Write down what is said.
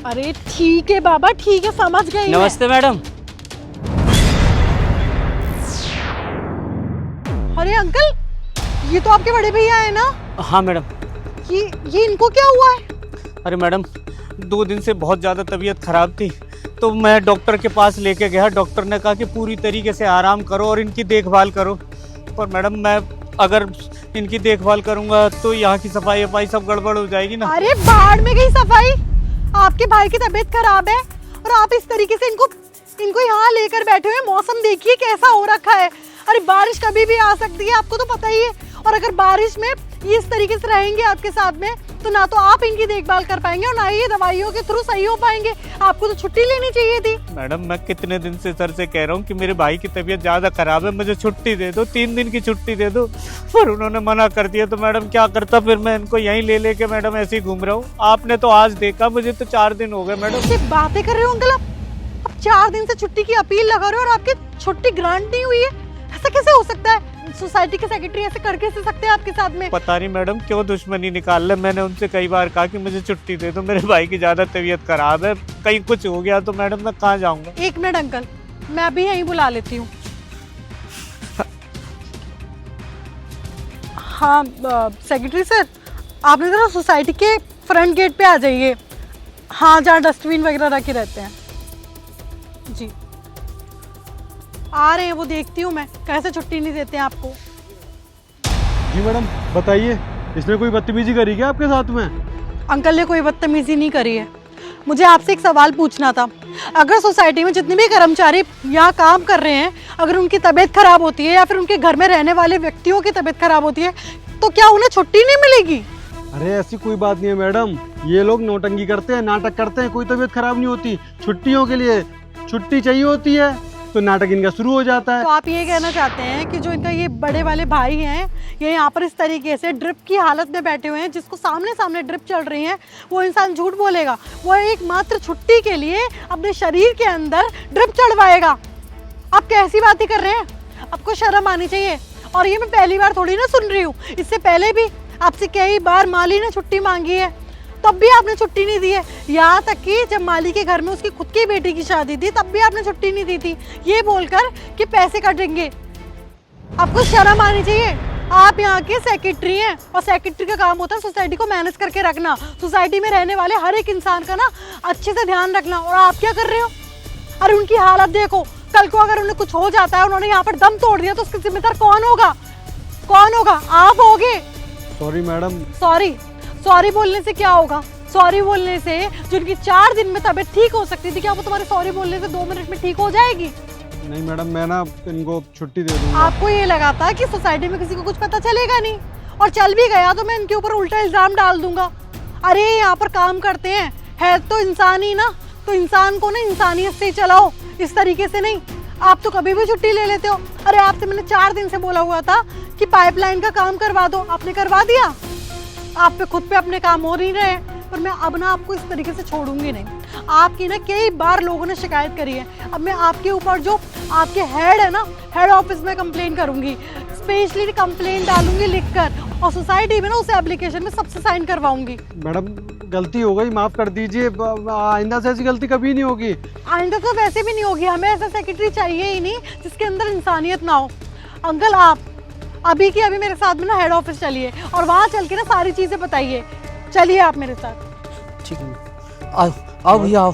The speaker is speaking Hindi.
अरे ठीक है बाबा, ठीक है, समझ गई मैं। नमस्ते मैडम। अरे अंकल, ये तो आपके बड़े भैया है ना? हाँ मैडम। ये इनको क्या हुआ है? अरे मैडम, 2 दिन से बहुत ज़्यादा तबीयत खराब थी, तो मैं डॉक्टर के पास लेके गया। डॉक्टर ने कहा कि पूरी तरीके से आराम करो और इनकी देखभाल करो। पर मैडम, मैं अगर इनकी देखभाल करूंगा तो यहाँ की सफाई वफाई सब गड़बड़ हो जाएगी ना। अरे बाढ़ में गई सफाई। आपके भाई की तबीयत खराब है और आप इस तरीके से इनको यहाँ लेकर बैठे हुए। मौसम देखिए कैसा हो रखा है। अरे बारिश कभी भी आ सकती है, आपको तो पता ही है। और अगर बारिश में ये इस तरीके से रहेंगे आपके साथ में, तो ना तो आप इनकी देखभाल कर पाएंगे और ना ही ये दवाइयों के थ्रू सही हो पाएंगे। आपको तो छुट्टी लेनी चाहिए थी। मैडम, मैं कितने दिन से सर से कह रहा हूँ कि मेरे भाई की तबीयत ज़्यादा खराब है, मुझे छुट्टी दे दो, 3 दिन की छुट्टी दे दो। पर उन्होंने मना कर दिया। तो मैडम क्या करता, फिर मैं इनको यहीं ले लेके मैडम ऐसे ही घूम रहा हूँ। आपने तो आज देखा, मुझे तो 4 दिन हो गए मैडम। सिर्फ बातें कर रहे हो अंकल आप 4 दिन से छुट्टी की अपील लगा रहे हो और आपकी छुट्टी ग्रांट नहीं हुई है। ऐसा कैसे हो सकता है? सोसाइटी के सेक्रेटरी ऐसे कर कैसे सकते हैं आपके साथ में? पता नहीं मैडम क्यों दुश्मनी निकाल ले। मैंने उनसे कई बार कहा कि मुझे छुट्टी दे दो, मेरे भाई की ज्यादा तबीयत खराब है, कहीं कुछ हो गया तो मैडम मैं कहाँ जाऊंगा। 1 मिनट अंकल, मैं अभी यहीं बुला लेती हूँ। हाँ सेक्रेटरी सर, आपने जरा सोसाइटी के फ्रंट गेट पे आ जाइए। हाँ, जहाँ डस्टबिन वगैरह रखे रहते हैं। जी आ रहे हैं, वो देखती हूँ मैं कैसे छुट्टी नहीं देते हैं आपको। जी मैडम बताइए, इसने कोई बदतमीजी करी क्या आपके साथ में? अंकल ने कोई बदतमीजी नहीं करी है। मुझे आपसे एक सवाल पूछना था। अगर सोसाइटी में जितने भी कर्मचारी यहाँ काम कर रहे हैं, अगर उनकी तबीयत खराब होती है या फिर उनके घर में रहने वाले व्यक्तियों की तबीयत खराब होती है, तो क्या उन्हें छुट्टी नहीं मिलेगी? अरे ऐसी कोई बात नहीं है मैडम, ये लोग नौटंकी करते हैं, नाटक करते हैं। कोई तबीयत खराब नहीं होती, छुट्टियों के लिए छुट्टी चाहिए होती है तो नाटक इनका शुरू हो जाता है। तो आप ये कहना चाहते हैं कि जो इनका ये बड़े वाले भाई हैं, ये यहाँ पर इस तरीके से ड्रिप की हालत में बैठे हुए हैं, जिसको सामने सामने ड्रिप चल रही है, वो इंसान झूठ बोलेगा? वो एकमात्र छुट्टी के लिए अपने शरीर के अंदर ड्रिप चढ़वाएगा? आप कैसी बातें कर रहे हैं? आपको शर्म आनी चाहिए। और ये मैं पहली बार थोड़ी ना सुन रही हूँ, इससे पहले भी आपसे कई बार माली ने छुट्टी मांगी है, तब भी आपने छुट्टी नहीं दी है। यहाँ तक कि जब माली के घर में उसकी खुद की बेटी की शादी थी, तब भी आपने छुट्टी नहीं दी थी, ये बोलकर कि पैसे कटेंगे। आपको शर्म आनी चाहिए। आप यहाँ के सेक्रेटरी हैं और सेक्रेटरी का काम होता है सोसाइटी को मैनेज करके रखना, सोसाइटी में रहने वाले हर एक इंसान का ना अच्छे से ध्यान रखना। और आप क्या कर रहे हो? अरे उनकी हालत देखो। कल को अगर उन्हें कुछ हो जाता है, उन्होंने यहाँ पर दम तोड़ दिया, तो उसका जिम्मेदार कौन होगा? कौन होगा? आप होगे। Sorry madam. सॉरी बोलने से क्या होगा? सॉरी बोलने से जो उनकी 4 दिन में तबीयत ठीक हो सकती थी, क्या वो तुम्हारे सॉरी बोलने से 2 मिनट में ठीक हो जाएगी? नहीं मैडम, मैं ना इनको छुट्टी दे दूंगा। आपको ये लगा था कि सोसाइटी में किसी को कुछ पता चलेगा नहीं, और चल भी गया तो मैं इनके ऊपर उल्टा इल्जाम डाल दूंगा। अरे यहाँ पर काम करते हैं, है तो इंसान ही ना, तो इंसान को ना इंसानियत से चलाओ, इस तरीके से नहीं। आप तो कभी भी छुट्टी ले लेते हो। अरे आपसे मैंने 4 दिन से बोला हुआ था कि पाइपलाइन का काम करवा दो, आपने करवा दिया। आप पे खुद पे अपने काम हो नहीं रहे, पर मैं अब ना आपको इस तरीके से छोड़ूंगी नहीं। आपकी ना कई बार लोगों ने शिकायत करी है। अब मैं आपके ऊपर जो आपके हेड है ना, हेड ऑफिस में कंप्लेन करूंगी, स्पेशली कंप्लेन डालूंगी लिखकर, और सोसाइटी में ना उस एप्लीकेशन में सबसे साइन करवाऊंगी। मैडम गलती हो गई, माफ कर दीजिए, आइंदा से ऐसी गलती कभी नहीं होगी। आइंदा तो वैसे भी नहीं होगी। हमें ऐसा सेक्रेटरी चाहिए ही नहीं जिसके अंदर इंसानियत ना हो। अंकल आप अभी की अभी मेरे साथ में ना हेड ऑफिस चलिए और वहाँ चल के ना सारी चीजें बताइए। चलिए आप मेरे साथ। ठीक है, आओ आओ भैया आओ।